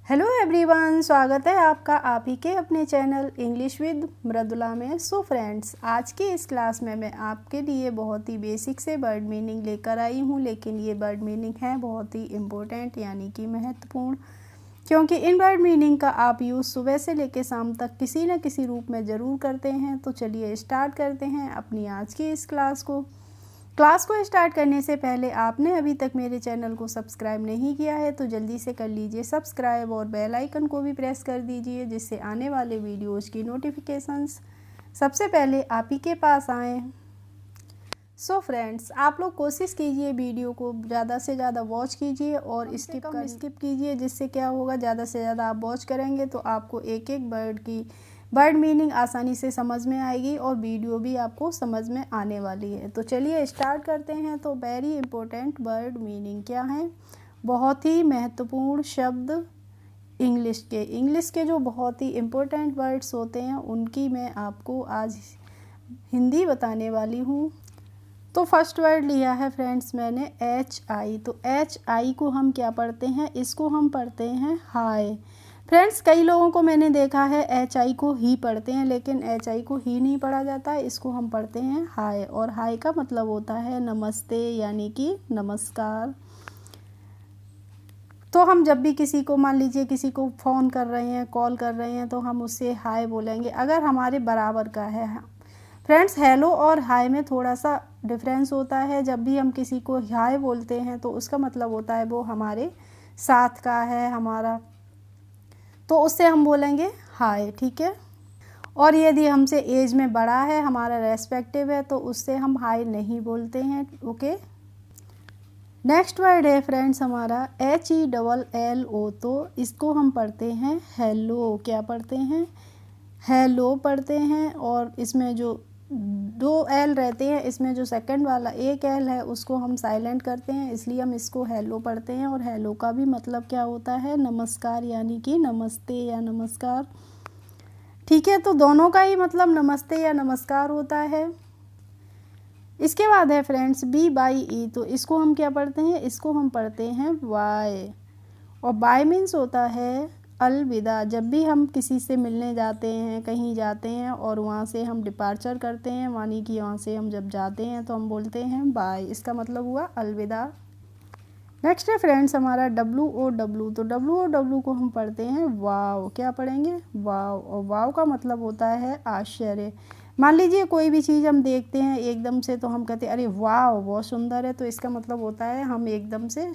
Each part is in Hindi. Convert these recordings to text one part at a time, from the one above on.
हेलो एवरीवन, स्वागत है आपका आप ही के अपने चैनल इंग्लिश विद मृदुला में। सो फ्रेंड्स, आज की इस क्लास में मैं आपके लिए बहुत ही बेसिक से वर्ड मीनिंग लेकर आई हूँ, लेकिन ये वर्ड मीनिंग है बहुत ही इम्पोर्टेंट यानी कि महत्वपूर्ण, क्योंकि इन वर्ड मीनिंग का आप यूज़ सुबह से लेकर शाम तक किसी न किसी रूप में ज़रूर करते हैं। तो चलिए स्टार्ट करते हैं अपनी आज की इस क्लास को स्टार्ट करने से पहले आपने अभी तक मेरे चैनल को सब्सक्राइब नहीं किया है तो जल्दी से कर लीजिए सब्सक्राइब और बेल आइकन को भी प्रेस कर दीजिए, जिससे आने वाले वीडियोज़ की नोटिफिकेशंस सबसे पहले आप ही के पास आएँ। सो फ्रेंड्स, आप लोग कोशिश कीजिए वीडियो को ज़्यादा से ज़्यादा वॉच कीजिए और स्किप कीजिए, जिससे क्या होगा, ज़्यादा से ज़्यादा आप वॉच करेंगे तो आपको एक एक वर्ड मीनिंग आसानी से समझ में आएगी और वीडियो भी आपको समझ में आने वाली है। तो चलिए स्टार्ट करते हैं। तो वेरी इंपॉर्टेंट वर्ड मीनिंग क्या है, बहुत ही महत्वपूर्ण शब्द इंग्लिश के जो बहुत ही इम्पोर्टेंट वर्ड्स होते हैं उनकी मैं आपको आज हिंदी बताने वाली हूँ। तो फर्स्ट वर्ड लिया है फ्रेंड्स मैंने HI। तो HI को हम क्या पढ़ते हैं, इसको हम पढ़ते हैं हाय। फ्रेंड्स, कई लोगों को मैंने देखा है HI को ही पढ़ते हैं, लेकिन HI को ही नहीं पढ़ा जाता है, इसको हम पढ़ते हैं हाय। और हाय का मतलब होता है नमस्ते यानी कि नमस्कार। तो हम जब भी किसी को, मान लीजिए किसी को फ़ोन कर रहे हैं, कॉल कर रहे हैं, तो हम उससे हाय बोलेंगे अगर हमारे बराबर का है। फ्रेंड्स, हेलो और हाय में थोड़ा सा डिफरेंस होता है। जब भी हम किसी को हाय बोलते हैं तो उसका मतलब होता है वो हमारे साथ का है हमारा, तो उससे हम बोलेंगे हाय, ठीक है। और यदि हमसे एज में बड़ा है, हमारा रेस्पेक्टिव है, तो उससे हम हाय नहीं बोलते हैं, ओके। नेक्स्ट वर्ड है फ्रेंड्स हमारा HELLO। तो इसको हम पढ़ते हैं हेलो। क्या पढ़ते हैं, हेलो पढ़ते हैं। और इसमें जो 2 L रहते हैं, इसमें जो सेकंड वाला एक L है उसको हम साइलेंट करते हैं, इसलिए हम इसको हेलो पढ़ते हैं। और हेलो का भी मतलब क्या होता है, नमस्कार यानी कि नमस्ते या नमस्कार, ठीक है। तो दोनों का ही मतलब नमस्ते या नमस्कार होता है। इसके बाद है फ्रेंड्स BYE। तो इसको हम क्या पढ़ते हैं, इसको हम पढ़ते हैं बाय। और बाय मीन्स होता है अलविदा। जब भी हम किसी से मिलने जाते हैं, कहीं जाते हैं और वहाँ से हम डिपार्चर करते हैं, यानी कि वहाँ से हम जब जाते हैं तो हम बोलते हैं बाय, इसका मतलब हुआ अलविदा। नेक्स्ट है फ्रेंड्स हमारा WOW। तो WOW को हम पढ़ते हैं वाव। क्या पढ़ेंगे, वाव। और वाव का मतलब होता है आश्चर्य। मान लीजिए कोई भी चीज़ हम देखते हैं एकदम से तो हम कहते हैं अरे वाव बहुत सुंदर है, तो इसका मतलब होता है हम एकदम से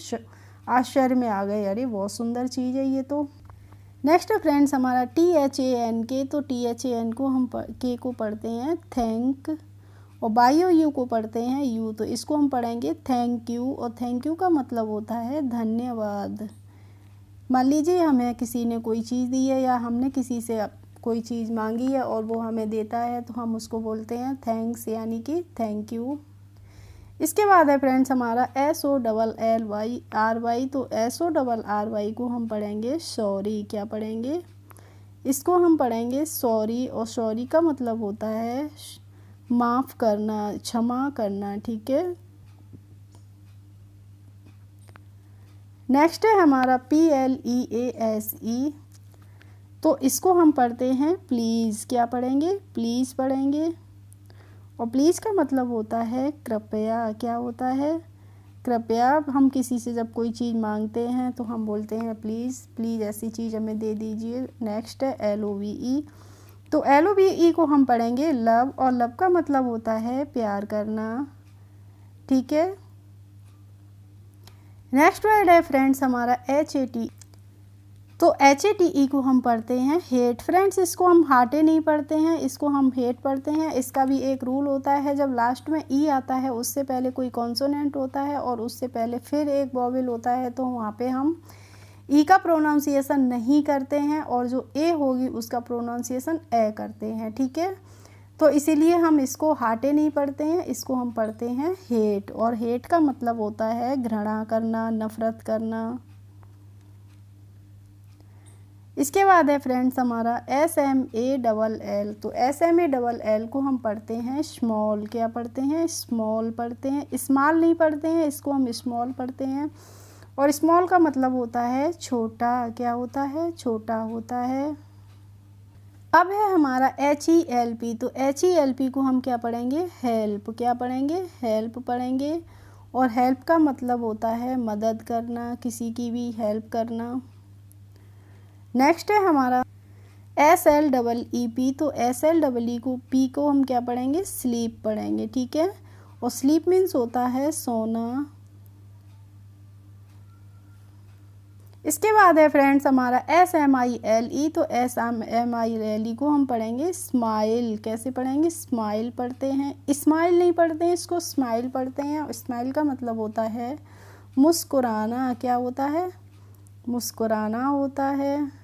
आश्चर्य में आ गए, अरे बहुत सुंदर चीज़ है ये तो। नेक्स्ट फ्रेंड्स हमारा THANK। तो THAN को हम के को पढ़ते हैं थैंक, और YOU को पढ़ते हैं यू। तो इसको हम पढ़ेंगे थैंक यू। और थैंक यू का मतलब होता है धन्यवाद। मान लीजिए हमें किसी ने कोई चीज़ दी है या हमने किसी से कोई चीज़ मांगी है और वो हमें देता है, तो हम उसको बोलते हैं थैंक्स यानी कि थैंक यू। इसके बाद है फ्रेंड्स हमारा SOLLYRY। तो SOLLRY को हम पढ़ेंगे सॉरी। क्या पढ़ेंगे, इसको हम पढ़ेंगे सॉरी। और सॉरी का मतलब होता है माफ़ करना, क्षमा करना, ठीक है। नेक्स्ट है हमारा PLEASE। तो इसको हम पढ़ते हैं प्लीज़। क्या पढ़ेंगे, प्लीज़ पढ़ेंगे। और प्लीज़ का मतलब होता है कृपया। क्या होता है, कृपया। हम किसी से जब कोई चीज़ मांगते हैं तो हम बोलते हैं प्लीज़, प्लीज़ ऐसी चीज़ हमें दे दीजिए। नेक्स्ट है LOVE। तो LOVE को हम पढ़ेंगे लव। और लव का मतलब होता है प्यार करना, ठीक है। नेक्स्ट वर्ड है फ्रेंड्स हमारा HATE। तो HATE को हम पढ़ते हैं हेट। फ्रेंड्स, इसको हम हाटे नहीं पढ़ते हैं, इसको हम हेट पढ़ते हैं। इसका भी एक रूल होता है, जब लास्ट में ई आता है उससे पहले कोई कॉन्सोनेंट होता है और उससे पहले फिर एक वॉवेल होता है, तो वहाँ पे हम ई का प्रोनाउंसिएशन नहीं करते हैं और जो ए होगी उसका प्रोनाउंसिएशन ए करते हैं, ठीक है। तो इसीलिए हम इसको हाटे नहीं पढ़ते हैं, इसको हम पढ़ते हैं हेट। और हेट का मतलब होता है घृणा करना, नफरत करना। इसके बाद है फ्रेंड्स हमारा SMALL। तो SMALL को हम पढ़ते हैं स्मॉल। क्या पढ़ते हैं, स्मॉल पढ़ते हैं, स्मॉल नहीं पढ़ते हैं, इसको हम स्मॉल पढ़ते हैं। और स्मॉल का मतलब होता है छोटा, क्या होता है, छोटा होता है। अब है हमारा HELP, तो HELP को हम क्या पढ़ेंगे, हेल्प, क्या पढ़ेंगे, हेल्प पढ़ेंगे। और हेल्प का मतलब होता है मदद करना, किसी की भी हेल्प करना। नेक्स्ट है हमारा SLEEP, तो SLEE को हम क्या पढ़ेंगे, स्लीप पढ़ेंगे, ठीक है। और स्लीप मीन्स होता है सोना। इसके बाद है फ्रेंड्स हमारा SMILE, तो SMILE को हम पढ़ेंगे स्माइल, कैसे पढ़ेंगे, स्माइल पढ़ते हैं, स्माइल नहीं पढ़ते हैं, इसको स्माइल पढ़ते हैं। और स्माइल का मतलब होता है मुस्कुराना, क्या होता है, मुस्कुराना होता है।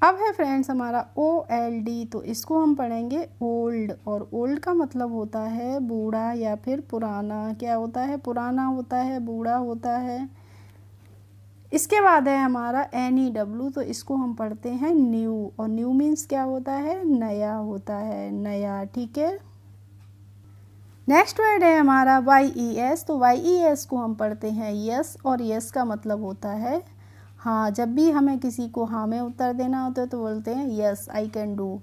अब है फ्रेंड्स हमारा OLD, तो इसको हम पढ़ेंगे ओल्ड। और ओल्ड का मतलब होता है बूढ़ा या फिर पुराना, क्या होता है, पुराना होता है, बूढ़ा होता है। इसके बाद है हमारा NEW, तो इसको हम पढ़ते हैं न्यू। और न्यू मीन्स क्या होता है, नया होता है, नया, ठीक है। नेक्स्ट वर्ड है हमारा YES, तो YES को हम पढ़ते हैं यस। और यस का मतलब होता है हाँ, जब भी हमें किसी को हाँ में उत्तर देना होता है तो बोलते हैं yes I can do.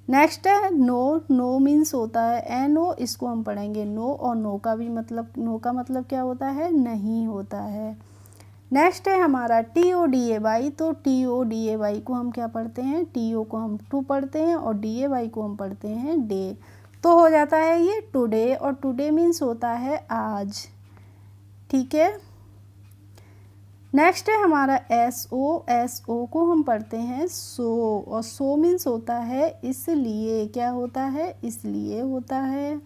Next है नो, नो मीन्स होता है NO, इसको हम पढ़ेंगे नो। और नो का भी मतलब, नो का मतलब क्या होता है, नहीं होता है। नेक्स्ट है हमारा TODAY, तो TODAY को हम क्या पढ़ते हैं, TO को हम टू पढ़ते हैं और DAY को हम पढ़ते हैं डे, तो हो जाता है ये टुडे। और टुडे मीन्स होता है आज, ठीक है। नेक्स्ट है हमारा SO को हम पढ़ते हैं सो। और सो मीन्स होता है इसलिए, क्या होता है, इसलिए होता है।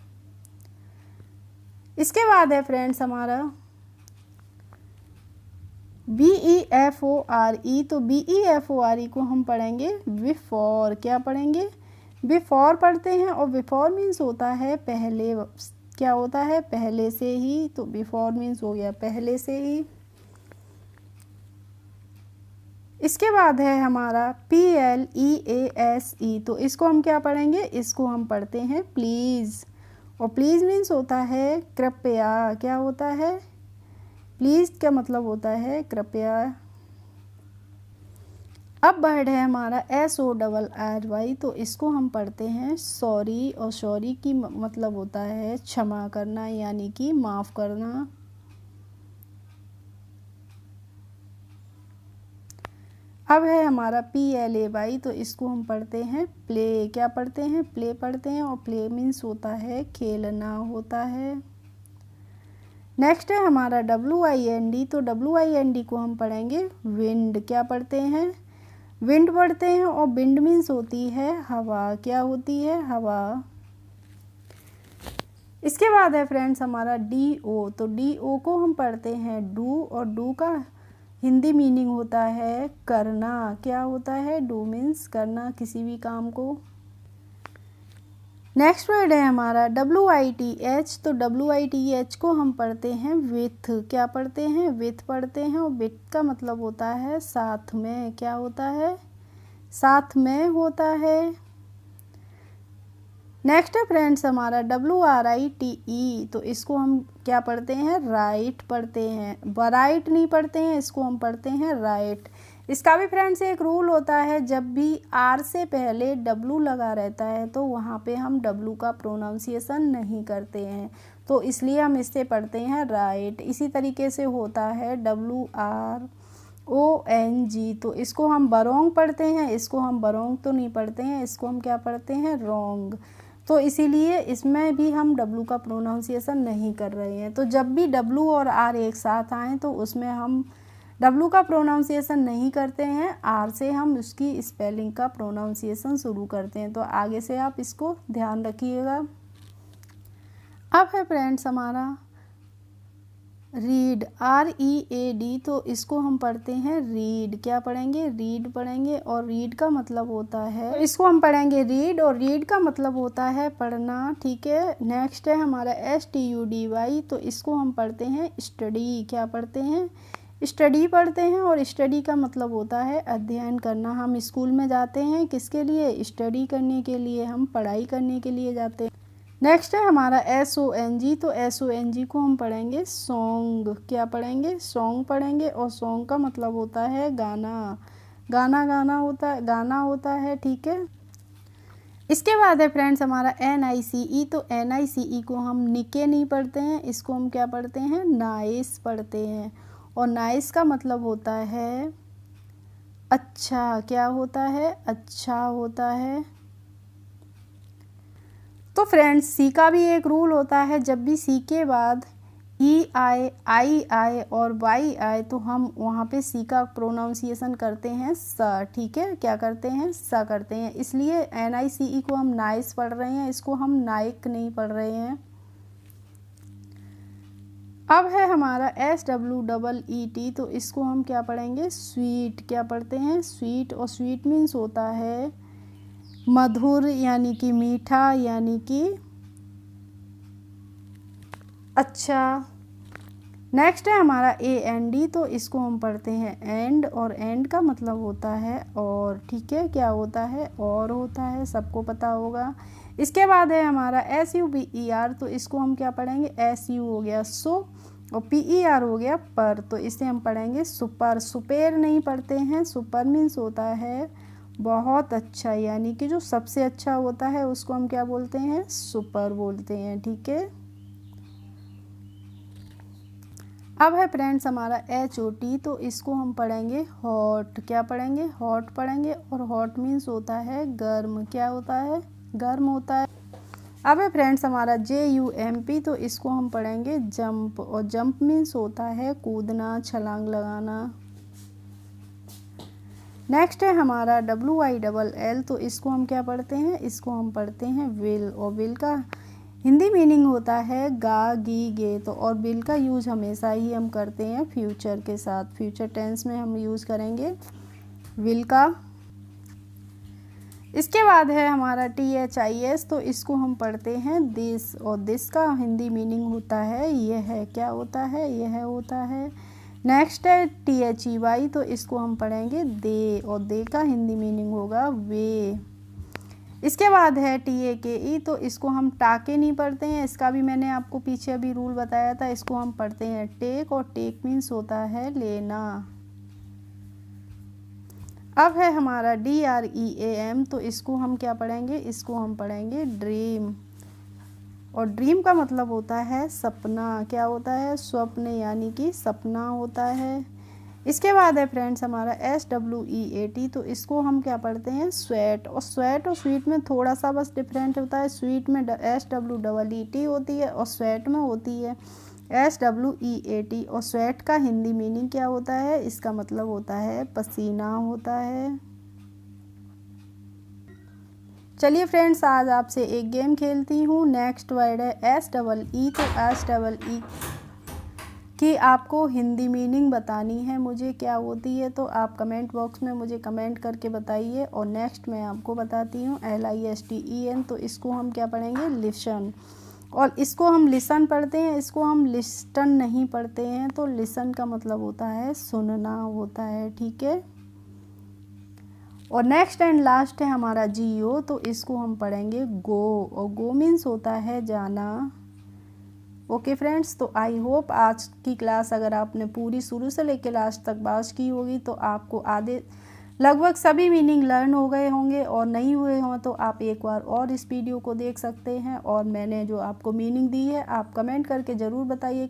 इसके बाद है फ्रेंड्स हमारा BEFORE, तो BEFORE को हम पढ़ेंगे बिफोर, क्या पढ़ेंगे, बिफोर पढ़ते हैं। और बिफोर मीन्स होता है पहले, क्या होता है, पहले से ही, तो बिफोर मीन्स हो गया पहले से ही। इसके बाद है हमारा PLEASE, तो इसको हम क्या पढ़ेंगे, इसको हम पढ़ते हैं प्लीज़। और प्लीज़ मीन्स होता है कृपया, क्या होता है, प्लीज़ का मतलब होता है कृपया। अब वर्ड है हमारा SORRY, तो इसको हम पढ़ते हैं सॉरी। और सॉरी की मतलब होता है क्षमा करना, यानी कि माफ़ करना। अब है हमारा PLAY, तो इसको हम पढ़ते हैं प्ले, क्या पढ़ते हैं, प्ले पढ़ते हैं। और प्ले मीन्स होता है खेलना होता है। नेक्स्ट है हमारा WIND, तो WIND को हम पढ़ेंगे विंड, क्या पढ़ते हैं, विंड पढ़ते हैं। और विंड मीन्स होती है हवा, क्या होती है, हवा। इसके बाद है फ्रेंड्स हमारा DO, तो DO को हम पढ़ते हैं डू। और डू का हिंदी मीनिंग होता है करना, क्या होता है, डू मीन्स करना, किसी भी काम को। नेक्स्ट वर्ड है हमारा WITH, तो WITH को हम पढ़ते हैं विथ, क्या पढ़ते हैं, विथ पढ़ते हैं। और विथ का मतलब होता है साथ में, क्या होता है, साथ में होता है। नेक्स्ट है फ्रेंड्स हमारा WRITE, तो इसको हम क्या पढ़ते हैं, राइट पढ़ते हैं, बराइट नहीं पढ़ते हैं, इसको हम पढ़ते हैं राइट। इसका भी फ्रेंड्स एक रूल होता है, जब भी R से पहले W लगा रहता है तो वहाँ पे हम W का प्रोनाउंसिएशन नहीं करते हैं, तो इसलिए हम इससे पढ़ते हैं राइट। इसी तरीके से होता है WRONG, तो इसको हम बरोंग पढ़ते हैं, इसको हम बरोंग तो नहीं पढ़ते हैं, इसको हम क्या पढ़ते हैं, रोंग। तो इसीलिए इसमें भी हम W का प्रोनाउंसिएशन नहीं कर रहे हैं। तो जब भी W और R एक साथ आएँ तो उसमें हम W का प्रोनाउंसिएशन नहीं करते हैं, R से हम उसकी स्पेलिंग का प्रोनाउंसिएशन शुरू करते हैं। तो आगे से आप इसको ध्यान रखिएगा। अब है फ्रेंड्स हमारा रीड, READ, तो इसको हम पढ़ते हैं रीड, क्या पढ़ेंगे, रीड पढ़ेंगे। और रीड का मतलब होता है, तो इसको हम पढ़ेंगे रीड। और रीड का मतलब होता है पढ़ना, ठीक है। नेक्स्ट है हमारा STUDY, तो इसको हम पढ़ते हैं स्टडी, क्या पढ़ते हैं, स्टडी पढ़ते हैं। और स्टडी का मतलब होता है अध्ययन करना। हम स्कूल में जाते हैं किसके लिए, स्टडी करने के लिए, हम पढ़ाई करने के लिए जाते हैं। नेक्स्ट है हमारा SONG, तो SONG को हम पढ़ेंगे सॉन्ग। क्या पढ़ेंगे? सॉन्ग पढ़ेंगे, और सॉन्ग का मतलब होता है गाना। गाना होता है, ठीक है। इसके बाद है फ्रेंड्स हमारा NICE, तो NICE को हम निके नहीं पढ़ते हैं, इसको हम क्या पढ़ते हैं? नाइस पढ़ते हैं। और नाइस का मतलब होता है अच्छा। क्या होता है? अच्छा होता है। तो फ्रेंड्स सी का भी एक रूल होता है, जब भी सी के बाद आई आए और वाई आए तो हम वहाँ पे सी का प्रोनाउंसिएशन करते हैं स, ठीक है। क्या करते हैं? स करते हैं। इसलिए NICE को हम नाइस पढ़ रहे हैं, इसको हम नाइक नहीं पढ़ रहे हैं। अब है हमारा SWEET, तो इसको हम क्या पढ़ेंगे? स्वीट। क्या पढ़ते हैं? स्वीट। और स्वीट मीन्स होता है मधुर, यानी कि मीठा, यानी कि अच्छा। नेक्स्ट है हमारा AND, तो इसको हम पढ़ते हैं एंड, और एंड का मतलब होता है और, ठीक है। क्या होता है? और होता है, सबको पता होगा। इसके बाद है हमारा SUPER, तो इसको हम क्या पढ़ेंगे? SU हो गया सो, और PER हो गया पर, तो इसे हम पढ़ेंगे सुपर। सुपेर नहीं पढ़ते हैं, सुपर मीन्स होता है बहुत अच्छा, यानी कि जो सबसे अच्छा होता है उसको हम क्या बोलते हैं? सुपर बोलते हैं, ठीक है। अब है फ्रेंड्स हमारा HOT, तो इसको हम पढ़ेंगे हॉट। क्या पढ़ेंगे? हॉट पढ़ेंगे, और हॉट मीन्स होता है गर्म। क्या होता है? गर्म होता है। अब है फ्रेंड्स हमारा JUMP, तो इसको हम पढ़ेंगे जंप, और जंप मीन्स होता है कूदना, छलांग लगाना। नेक्स्ट है हमारा WILL, तो इसको हम क्या पढ़ते हैं? इसको हम पढ़ते हैं विल, और विल का हिंदी मीनिंग होता है गा गी गे, तो और विल का यूज हमेशा ही हम करते हैं फ्यूचर के साथ, फ्यूचर टेंस में हम यूज़ करेंगे विल का। इसके बाद है हमारा THIS, तो इसको हम पढ़ते हैं दिस, और दिस का हिंदी मीनिंग होता है यह है। क्या होता है? यह होता है। नेक्स्ट है THEY, तो इसको हम पढ़ेंगे दे, और दे का हिंदी मीनिंग होगा वे। इसके बाद है TAKE, तो इसको हम टाके नहीं पढ़ते हैं, इसका भी मैंने आपको पीछे अभी रूल बताया था। इसको हम पढ़ते हैं टेक, और टेक मीन्स होता है लेना। अब है हमारा DREAM, तो इसको हम क्या पढ़ेंगे? इसको हम पढ़ेंगे ड्रीम, और ड्रीम का मतलब होता है सपना। क्या होता है? स्वप्न, यानी कि सपना होता है। इसके बाद है फ्रेंड्स हमारा SWEAT, तो इसको हम क्या पढ़ते हैं? स्वेट। और स्वेट और स्वीट में थोड़ा सा बस डिफरेंट होता है। स्वीट में SWEET होती है, और स्वेट में होती है SWEAT। और स्वेट का हिंदी मीनिंग क्या होता है? इसका मतलब होता है पसीना होता है। चलिए फ्रेंड्स आज आपसे एक गेम खेलती हूँ। नेक्स्ट वर्ड है SEE, तो SEE कि आपको हिंदी मीनिंग बतानी है मुझे क्या होती है, तो आप कमेंट बॉक्स में मुझे कमेंट करके बताइए। और नेक्स्ट मैं आपको बताती हूँ LISTEN, तो इसको हम क्या पढ़ेंगे? लिसन। और इसको हम लिसन पढ़ते हैं, इसको हम लिस्टन नहीं पढ़ते हैं। तो लिसन का मतलब होता है सुनना होता है, ठीक है। और नेक्स्ट एंड लास्ट है हमारा GO, तो इसको हम पढ़ेंगे गो, और गो मीन्स होता है जाना। ओके फ्रेंड्स, तो आई होप आज की क्लास अगर आपने पूरी शुरू से लेकर लास्ट तक वॉच की होगी तो आपको आधे लगभग सभी मीनिंग लर्न हो गए होंगे, और नहीं हुए हों तो आप एक बार और इस वीडियो को देख सकते हैं। और मैंने जो आपको मीनिंग दी है आप कमेंट करके ज़रूर बताइए